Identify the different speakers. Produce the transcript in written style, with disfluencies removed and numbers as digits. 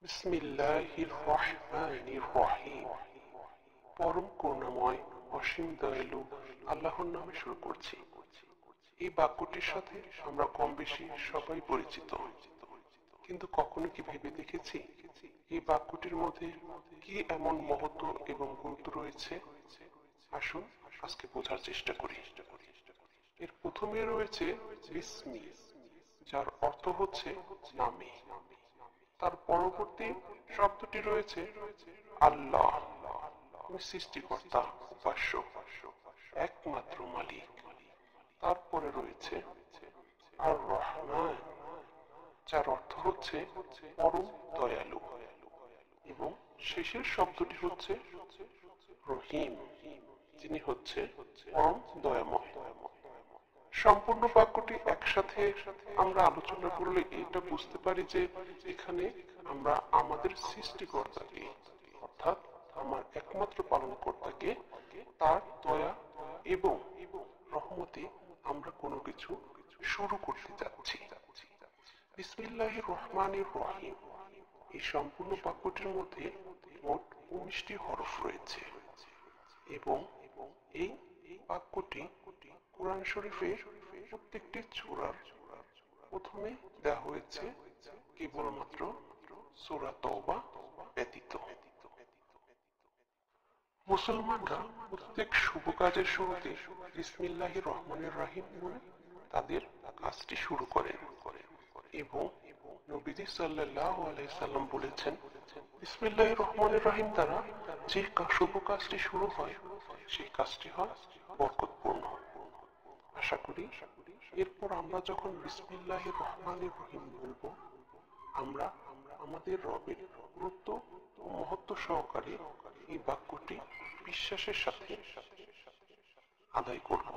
Speaker 1: বিসমিল্লাহির রহমানির রহিম। পরম করুণাময় অসীম দয়ালু আল্লাহর নামে শুরু করছি। এই বাক্যটির সাথে আমরা কম বেশি সবাই পরিচিত, কিন্তু কখনো কি ভেবে দেখেছি এই বাক্যটির মধ্যে কি এমন মহত্ব এবং গুরুত্ব রয়েছে? আসুন আজকে বোঝার চেষ্টা করি। এর প্রথমে রয়েছে বিসমি, যার অর্থ হচ্ছে নামে। তার পরবর্তী শব্দটি রয়েছে আল্লাহ, সৃষ্টিকর্তা, উপাস্য, একমাত্র মালিক। তারপরে রয়েছে আর রহমান, যার অর্থ হচ্ছে পরম দয়ালু, এবং শেষের শব্দটি হচ্ছে রহিম, যিনি হচ্ছে পরম দয়াময়। সম্পূর্ণ বাক্যটি একসাথে আমরা আলোচনা করলে এটা বুঝতে পারি যে এখানে আমরা আমাদের সৃষ্টিকর্তাকে, অর্থাৎ আমার একমাত্র পালনকর্তাকে, তার দয়া এবং রহমতে আমরা কোনো কিছু শুরু করতে যাচ্ছি। বিসমিল্লাহির রহমানির রহিম, এই সম্পূর্ণ বাক্যটির মধ্যে মোট 19টি হরফ রয়েছে, এবং এই বাক্যটি কোরআন শরীফের প্রত্যেকটি সূরার প্রথমে দেওয়া হয়েছে, কেবলমাত্র সূরা তওবা ব্যতীত। মুসলমানরা প্রত্যেক শুভ কাজের শুরুতে বিসমিল্লাহির রহমানির রহিম বলে তাদের কাজটি শুরু করেন, এবং নবীজি সাল্লাল্লাহু আলাইহি সাল্লাম বলেছেন, বিসমিল্লাহির রহমানির রহিম দ্বারা যে শুভ কাজটি শুরু হয় সেই কাজটি হয় বরকতপূর্ণ। আশা করি এরপর আমরা যখন বিসমিল্লাহির রহমানির রহিম বলবো, আমরা আমাদের রবের গুরুত্ব ও মহত্ব সহকারে এই বাক্যটি বিশ্বাসের সাথে আদায় করব।